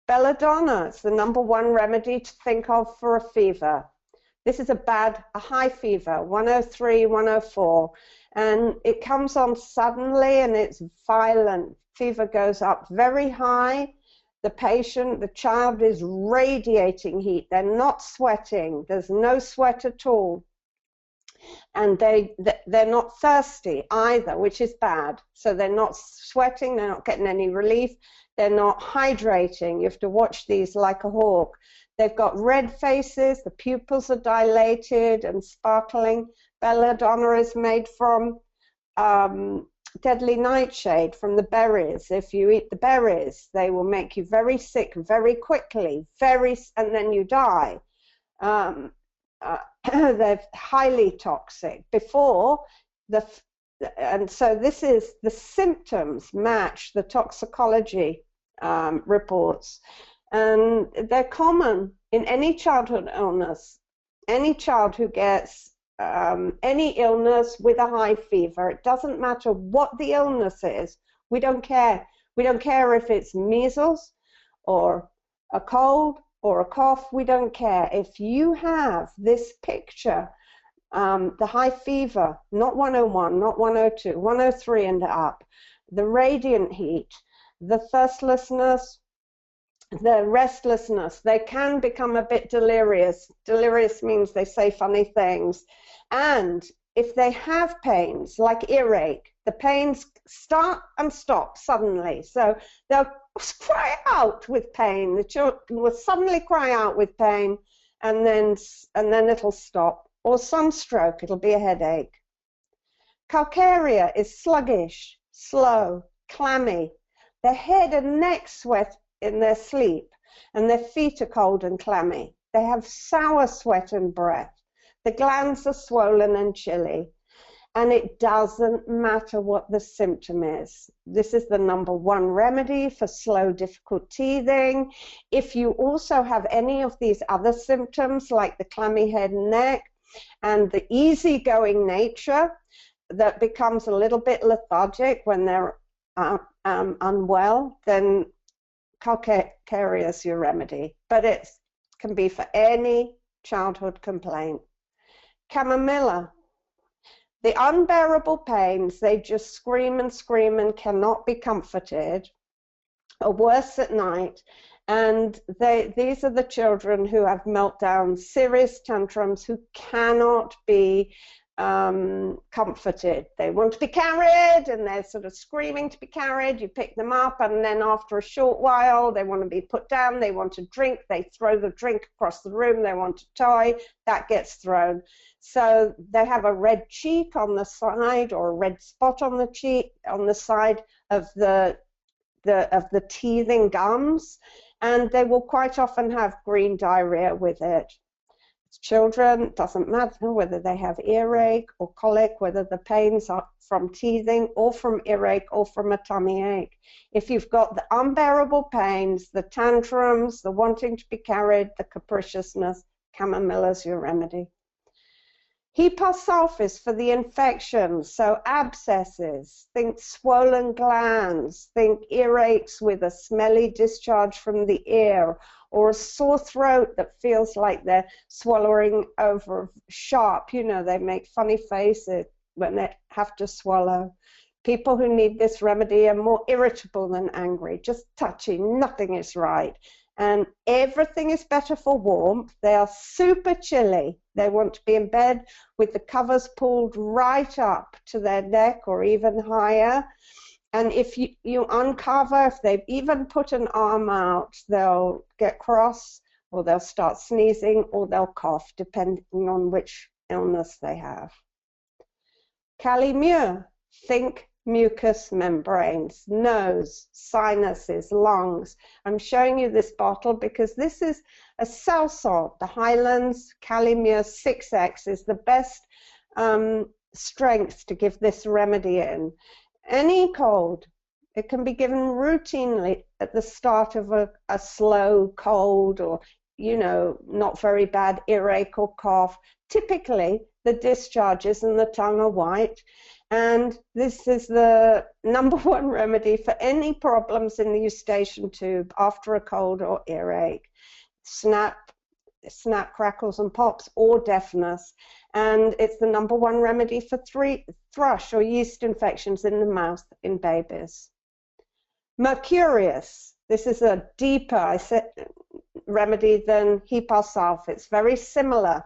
Belladonna is the #1 remedy to think of for a fever. This is a high fever, 103, 104, and it comes on suddenly and it's violent. Fever goes up very high. The child is radiating heat. They're not sweating. There's no sweat at all. And they're not thirsty either, which is bad. So they're not sweating, they're not getting any relief, they're not hydrating. You have to watch these like a hawk. They've got red faces, the pupils are dilated and sparkling. Belladonna is made from deadly nightshade, from the berries. If you eat the berries, they will make you very sick very quickly, and then you die. They're highly toxic. And so the symptoms match the toxicology reports, and they're common in any childhood illness. Any child who gets any illness with a high fever, it doesn't matter what the illness is, we don't care. We don't care if it's measles or a cold or a cough, we don't care. If you have this picture, the high fever, not 101, not 102, 103 and up, the radiant heat, the thirstlessness, the restlessness, they can become a bit delirious. Delirious means they say funny things. And if they have pains, like earache, the pains start and stop suddenly. So they'll cry out with pain. The children will suddenly cry out with pain, and then it'll stop. Or sunstroke, it'll be a headache. Calcarea is sluggish, slow, clammy. Their head and neck sweat in their sleep, and their feet are cold and clammy. They have sour sweat and breath. The glands are swollen and chilly. And it doesn't matter what the symptom is. This is the #1 remedy for slow, difficult teething. If you also have any of these other symptoms, like the clammy head and neck, and the easygoing nature that becomes a little bit lethargic when they're unwell, then calcarea is your remedy. But it can be for any childhood complaint. Chamomilla. The unbearable pains, they just scream and scream and cannot be comforted, or worse at night. And these are the children who have meltdowns, serious tantrums, who cannot be comforted. They want to be carried, and they're sort of screaming to be carried. You pick them up, and then after a short while, they want to be put down. They want to drink. They throw the drink across the room. They want a toy. That gets thrown. So they have a red cheek on the side, or a red spot on the cheek, on the side of the teething gums, and they will quite often have green diarrhea with it. Children, it doesn't matter whether they have earache or colic, whether the pains are from teething or from earache or from a tummy ache. If you've got the unbearable pains, the tantrums, the wanting to be carried, the capriciousness, chamomilla is your remedy. Hepatic sulfur for the infections, so abscesses, think swollen glands, think earaches with a smelly discharge from the ear, or a sore throat that feels like they're swallowing over sharp. You know, they make funny faces when they have to swallow. People who need this remedy are more irritable than angry, just touchy, nothing is right. And everything is better for warmth. They are super chilly. They want to be in bed with the covers pulled right up to their neck or even higher. And if you uncover, if they've even put an arm out, they'll get cross, or they'll start sneezing, or they'll cough, depending on which illness they have. Calum, think mucous membranes, nose, sinuses, lungs. I'm showing you this bottle because this is a cell salt. The Highlands Calum 6X is the best strength to give this remedy in. Any cold, it can be given routinely at the start of a slow cold, or, you know, not very bad earache or cough. Typically, the discharges and the tongue are white, And this is the #1 remedy for any problems in the eustachian tube after a cold or earache, snap, crackles and pops, or deafness. And it's the #1 remedy for thrush or yeast infections in the mouth in babies. Mercurius. This is a deeper remedy than hepatic sulf. It's very similar.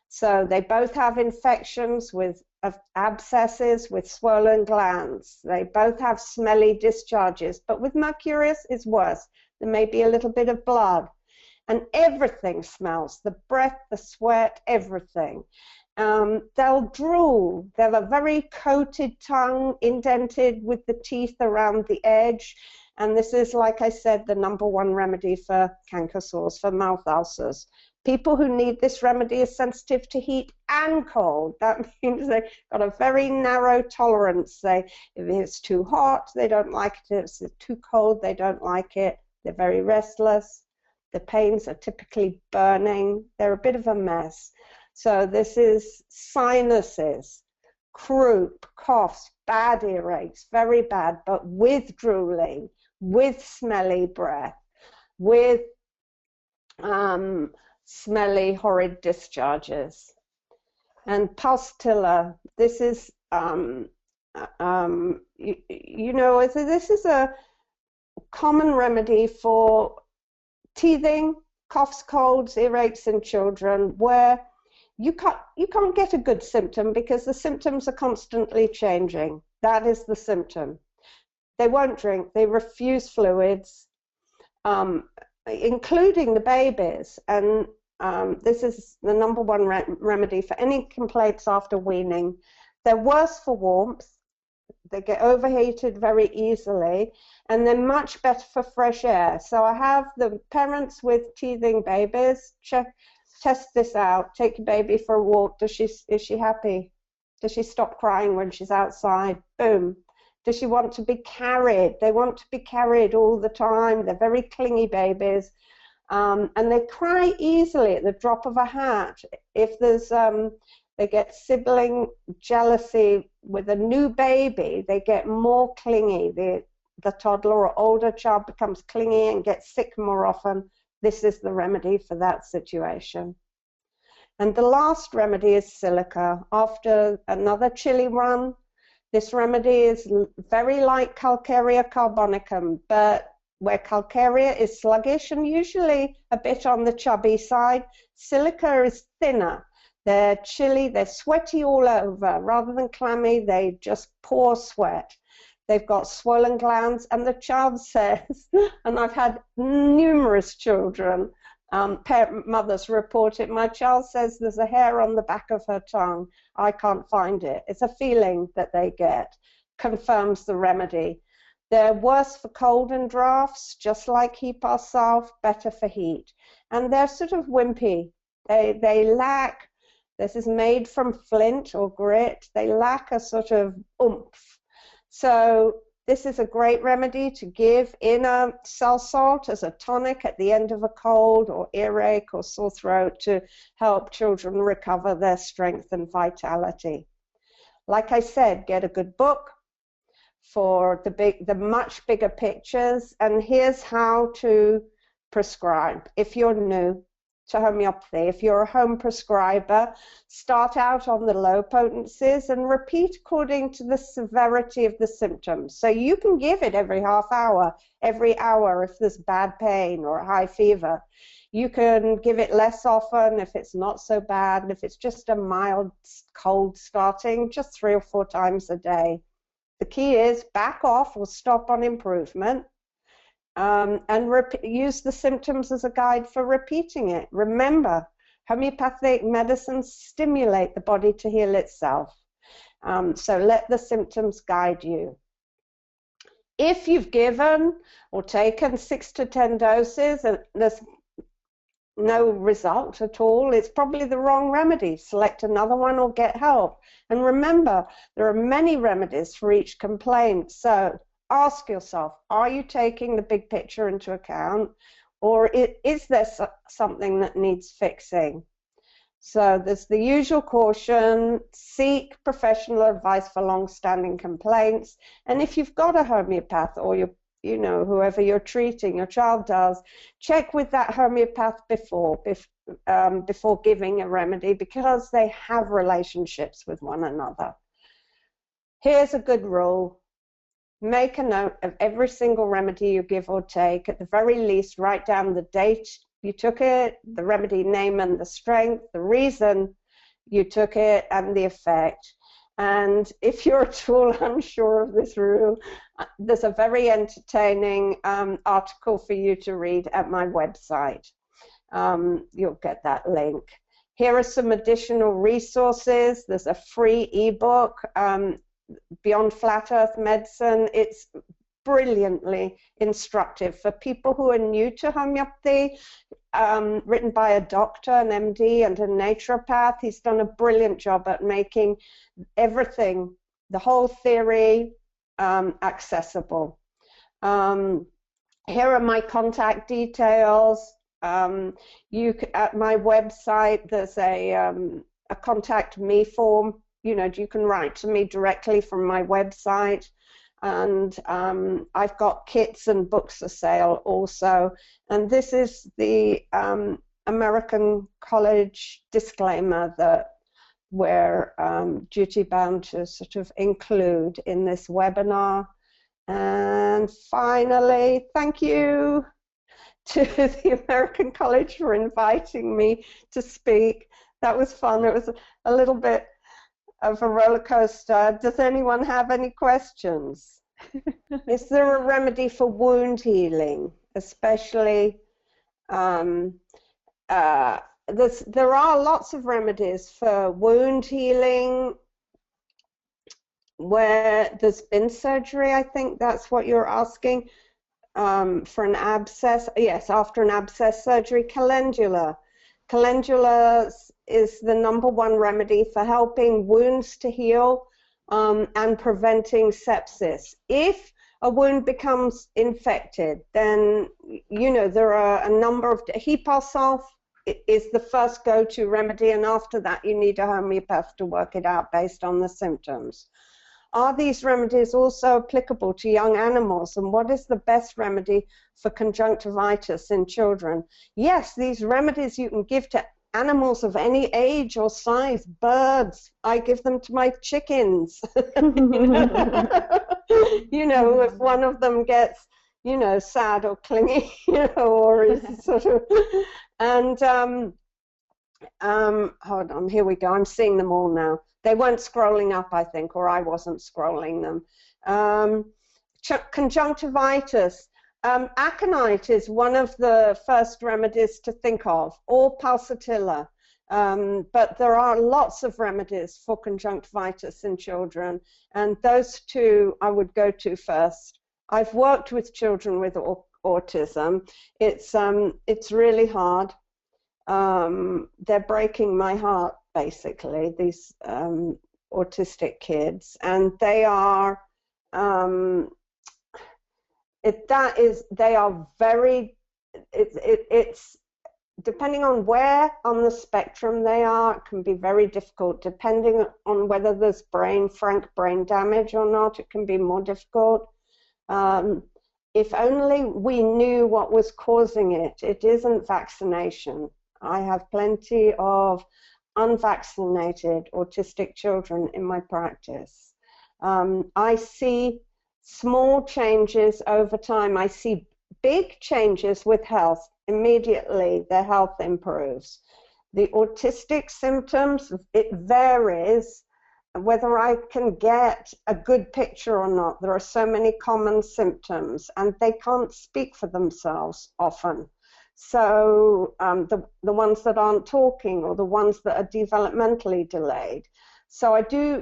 So they both have infections with abscesses, with swollen glands. They both have smelly discharges, but with Mercurius it's worse. There may be a little bit of blood, and everything smells, the breath, the sweat, everything. They'll drool. They have a very coated tongue, indented with the teeth around the edge. And this is, like I said, the #1 remedy for canker sores, for mouth ulcers. People who need this remedy are sensitive to heat and cold. That means they've got a very narrow tolerance. If it's too hot, they don't like it. If it's too cold, they don't like it. They're very restless. The pains are typically burning. They're a bit of a mess. So this is sinuses, croup, coughs, bad earaches, very bad, but with drooling, with smelly breath, with smelly, horrid discharges. And Pastilla, this is, you know, this is a common remedy for teething, coughs, colds, earaches in children, where you can't get a good symptom because the symptoms are constantly changing. That is the symptom. They won't drink, they refuse fluids, including the babies. And this is the #1 remedy for any complaints after weaning. They're worse for warmth. They get overheated very easily, and they're much better for fresh air. So I have the parents with teething babies test this out. Take your baby for a walk. Is she happy? Does she stop crying when she's outside? Boom. Does she want to be carried? They want to be carried all the time. They're very clingy babies, and they cry easily at the drop of a hat. If there's they get sibling jealousy with a new baby, they get more clingy. The toddler or older child becomes clingy and gets sick more often. This is the remedy for that situation. And the last remedy is Silica. After another chilly run, this remedy is very like Calcarea carbonicum, but where Calcarea is sluggish and usually a bit on the chubby side, Silica is thinner. They're chilly, they're sweaty all over. Rather than clammy, they just pour sweat. They've got swollen glands, and the child says, and I've had numerous children, mothers report it, my child says there's a hair on the back of her tongue. I can't find it. It's a feeling that they get. Confirms the remedy. They're worse for cold and drafts, just like hepatic sulf, better for heat. And they're sort of wimpy. They lack, this is made from flint or grit, they lack a sort of oomph. So this is a great remedy to give in a cell salt as a tonic at the end of a cold or earache or sore throat to help children recover their strength and vitality. Like I said, get a good book for the much bigger pictures, and here's how to prescribe. If you're new to homeopathy, if you're a home prescriber, start out on the low potencies and repeat according to the severity of the symptoms. So you can give it every half hour, every hour if there's bad pain or high fever. You can give it less often if it's not so bad, and if it's just a mild cold starting, just 3 or 4 times a day. The key is back off or stop on improvement. And use the symptoms as a guide for repeating it. Remember, homeopathic medicines stimulate the body to heal itself. So let the symptoms guide you. If you've given or taken 6 to 10 doses and there's no result at all, it's probably the wrong remedy. Select another one or get help. And remember, there are many remedies for each complaint. So ask yourself, are you taking the big picture into account, or is there something that needs fixing? So there's the usual caution: seek professional advice for long-standing complaints. And if you've got a homeopath, or whoever you're treating, your child does, check with that homeopath before giving a remedy, because they have relationships with one another. Here's a good rule: make a note of every single remedy you give or take. At the very least, write down the date you took it, the remedy name and the strength, the reason you took it, and the effect. And if you're at all unsure of this rule, there's a very entertaining article for you to read at my website. You'll get that link. Here are some additional resources. There's a free ebook, Beyond Flat Earth Medicine. It's brilliantly instructive for people who are new to homeopathy, written by a doctor, an MD, and a naturopath. He's done a brilliant job at making everything, the whole theory, accessible. Here are my contact details. At my website, there's a contact me form. You can write to me directly from my website. And I've got kits and books for sale also. And this is the American College disclaimer that we're duty bound to sort of include in this webinar. And finally, thank you to the American College for inviting me to speak. That was fun. It was a little bit of a roller coaster. Does anyone have any questions? Is there a remedy for wound healing, especially? There are lots of remedies for wound healing where there's been surgery. I think that's what you're asking. For an abscess, yes, after an abscess surgery. Calendula. Calendula is the #1 remedy for helping wounds to heal and preventing sepsis. If a wound becomes infected, then there are a number of Hepar is the first go-to remedy, and after that you need a homeopath to work it out based on the symptoms. Are these remedies also applicable to young animals? And what is the best remedy for conjunctivitis in children? Yes, these remedies you can give to animals of any age or size. Birds, I give them to my chickens. If one of them gets, sad or clingy, or is sort of, and hold on, here we go. I'm seeing them all now. They weren't scrolling up, I think, or I wasn't scrolling them. Conjunctivitis. Aconite is one of the first remedies to think of, or Pastilla. But there are lots of remedies for conjunctivitis in children, and those two I would go to first. I've worked with children with autism. It's really hard. They're breaking my heart, basically, these autistic kids, and they are very, it's depending on where on the spectrum they are, it can be very difficult. Depending on whether there's frank brain damage or not, it can be more difficult. If only we knew what was causing it. It isn't vaccination. I have plenty of unvaccinated autistic children in my practice. I see small changes over time. I see big changes with health. Immediately their health improves. The autistic symptoms, it varies whether I can get a good picture or not. There are so many common symptoms and they can't speak for themselves often. So the ones that aren't talking, or the ones that are developmentally delayed. So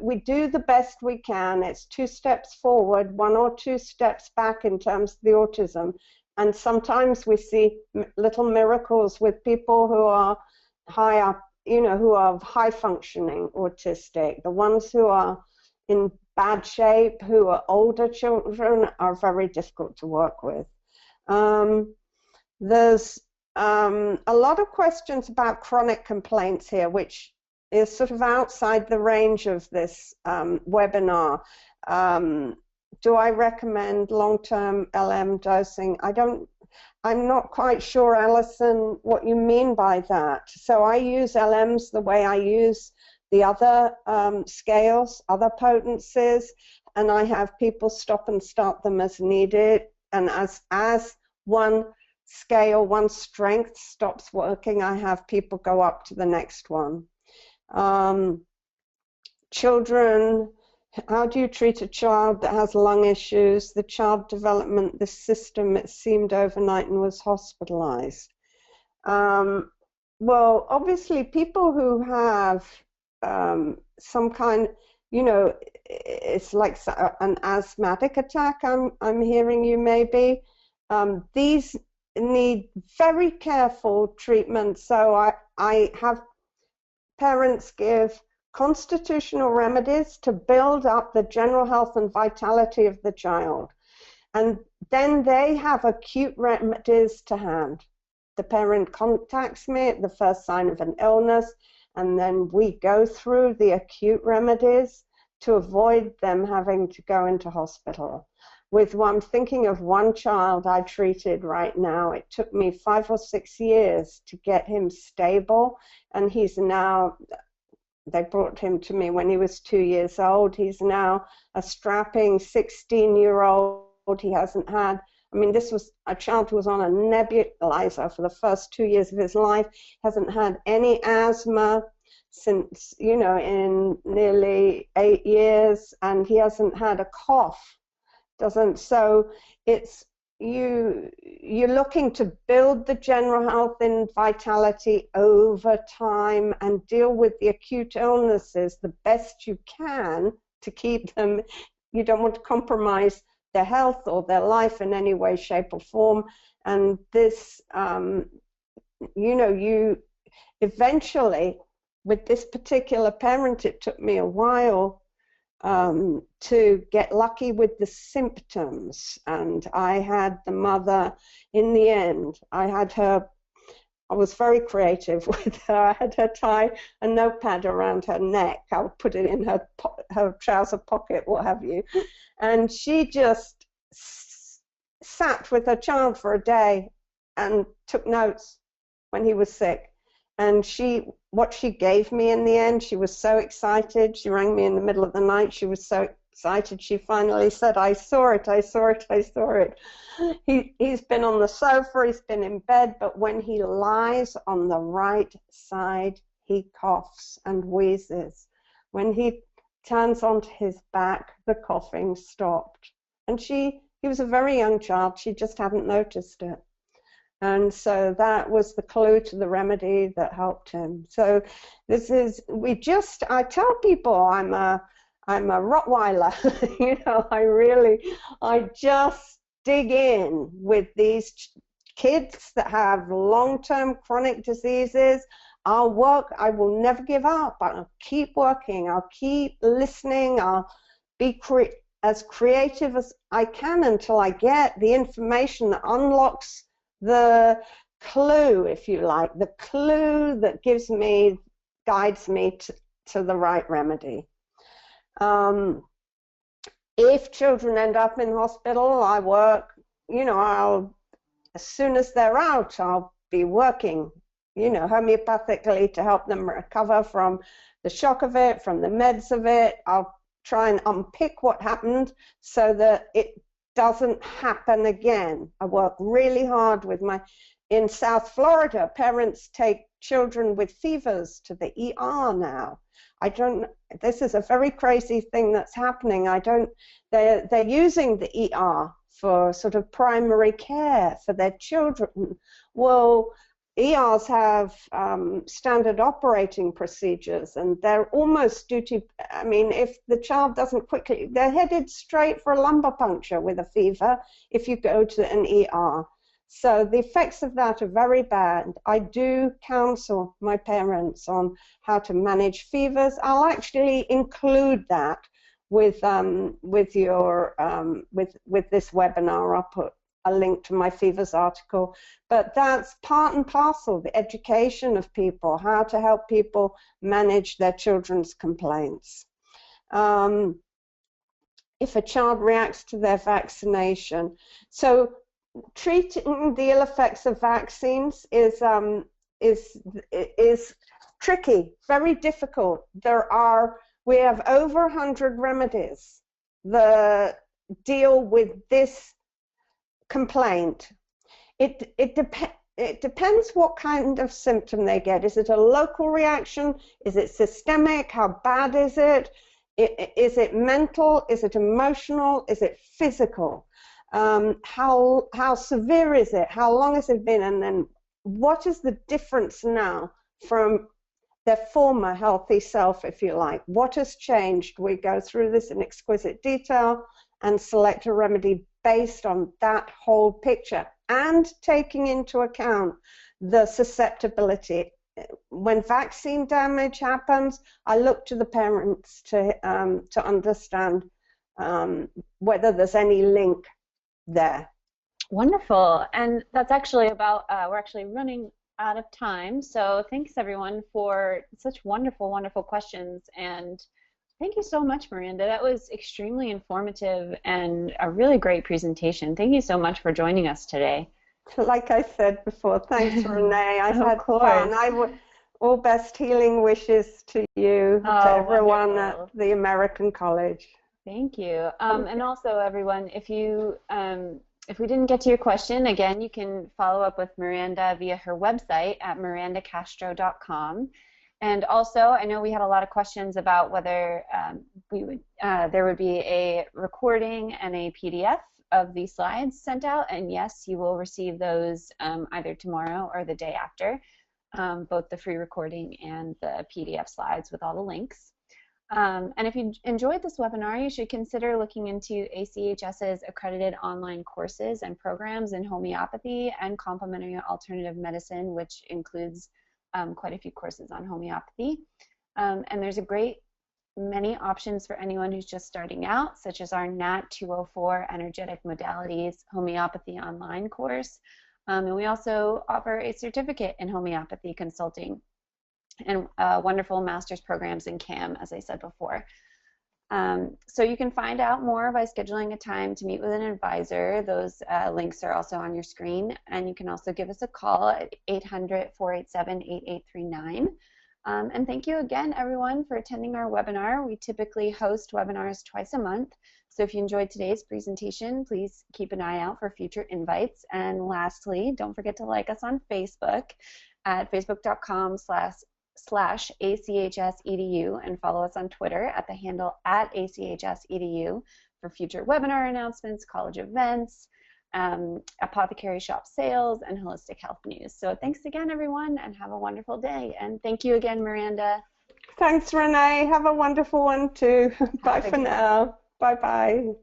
we do the best we can. It's 2 steps forward, 1 or 2 steps back in terms of the autism. And sometimes we see little miracles with people who are high up, who are high functioning autistic. The ones who are in bad shape, who are older children, are very difficult to work with. There's a lot of questions about chronic complaints here, which is sort of outside the range of this webinar. Do I recommend long-term LM dosing? I'm not quite sure, Alison, what you mean by that. So I use LMs the way I use the other scales, other potencies, and I have people stop and start them as needed. And as one scale, one strength stops working, I have people go up to the next one. Children, how do you treat a child that has lung issues? The child development, the system, it seemed overnight and was hospitalized. Well, obviously, people who have some kind, you know, it's like an asthmatic attack, I'm hearing you maybe. These need very careful treatment. So I have parents give constitutional remedies to build up the general health and vitality of the child. And then they have acute remedies to hand. The parent contacts me at the first sign of an illness, and then we go through the acute remedies to avoid them having to go into hospital. I'm thinking of one child I treated right now. It took me 5 or 6 years to get him stable, and he's now, they brought him to me when he was 2 years old. He's now a strapping 16-year-old. He hasn't had, I mean, this was a child who was on a nebulizer for the first 2 years of his life. Hasn't had any asthma since, you know, in nearly 8 years, and he hasn't had a cough. So it's you're looking to build the general health and vitality over time and deal with the acute illnesses the best you can to keep them. You don't want to compromise their health or their life in any way, shape, or form. And this, you know, you eventually, with this particular parent, it took me a while to get lucky with the symptoms, and I had the mother in the end. I was very creative with her. I had her tie a notepad around her neck. I would put it in her trouser pocket, what have you, and she just sat with her child for a day and took notes when he was sick. And what she gave me in the end, she was so excited. She rang me in the middle of the night. She was so excited. She finally said, I saw it, I saw it, I saw it. He's been on the sofa, he's been in bed, but when he lies on the right side, he coughs and wheezes. When he turns onto his back, the coughing stopped. And he was a very young child. She just hadn't noticed it. And so that was the clue to the remedy that helped him. So this is, I tell people I'm a Rottweiler, you know, I just dig in with these kids that have long-term chronic diseases. I'll work, I will never give up. I'll keep working, I'll keep listening, I'll be as creative as I can until I get the information that unlocks the clue, if you like, the clue that guides me to the right remedy. If children end up in hospital, I work, you know, as soon as they're out, I'll be working, you know, homeopathically to help them recover from the shock of it, from the meds of it. I'll try and unpick what happened so that it doesn't happen again. I work really hard with in South Florida, parents take children with fevers to the ER now. This is a very crazy thing that's happening. They're using the ER for sort of primary care for their children. Well, ERs have standard operating procedures, and they're almost I mean, if the child doesn't quickly, they're headed straight for a lumbar puncture with a fever if you go to an ER. So the effects of that are very bad. I do counsel my parents on how to manage fevers. I'll actually include that with this webinar. I'll put a link to my Fevers article. But that's part and parcel, the education of people, how to help people manage their children's complaints. If a child reacts to their vaccination. So treating the ill effects of vaccines is tricky, very difficult. We have over 100 remedies that deal with this complaint. It depends what kind of symptom they get. Is it a local reaction? Is it systemic? How bad is it? Is it mental? Is it emotional? Is it physical? How severe is it? How long has it been? And then what is the difference now from their former healthy self, if you like? What has changed? We go through this in exquisite detail and select a remedy based on that whole picture and taking into account the susceptibility. When vaccine damage happens, I look to the parents to understand whether there's any link there. Wonderful. And that's actually about, we're actually running out of time. So thanks everyone for such wonderful, wonderful questions. And thank you so much, Miranda. That was extremely informative and a really great presentation. Thank you so much for joining us today. Like I said before, thanks, Renee. I've had fun. All best healing wishes to you, to everyone at the American College. Thank you. And also, everyone, if we didn't get to your question, again, you can follow up with Miranda via her website at mirandacastro.com. And also, I know we had a lot of questions about whether there would be a recording and a PDF of these slides sent out, and yes, you will receive those either tomorrow or the day after, both the free recording and the PDF slides with all the links. And if you enjoyed this webinar, you should consider looking into ACHS's accredited online courses and programs in homeopathy and complementary alternative medicine, which includes quite a few courses on homeopathy. And there's many options for anyone who's just starting out, such as our NAT 204 Energetic Modalities Homeopathy Online course. And we also offer a certificate in homeopathy consulting and wonderful master's programs in CAM, as I said before. So you can find out more by scheduling a time to meet with an advisor. Those links are also on your screen. And you can also give us a call at 800-487-8839. And thank you again, everyone, for attending our webinar. We typically host webinars twice a month. So if you enjoyed today's presentation, please keep an eye out for future invites. And lastly, don't forget to like us on Facebook at facebook.com/achs.edu and follow us on Twitter at the handle @achs.edu for future webinar announcements, college events, apothecary shop sales, and holistic health news. So thanks again, everyone, and have a wonderful day. And thank you again, Miranda. Thanks, Renee. Have a wonderful one, too. Bye for now. Bye-bye.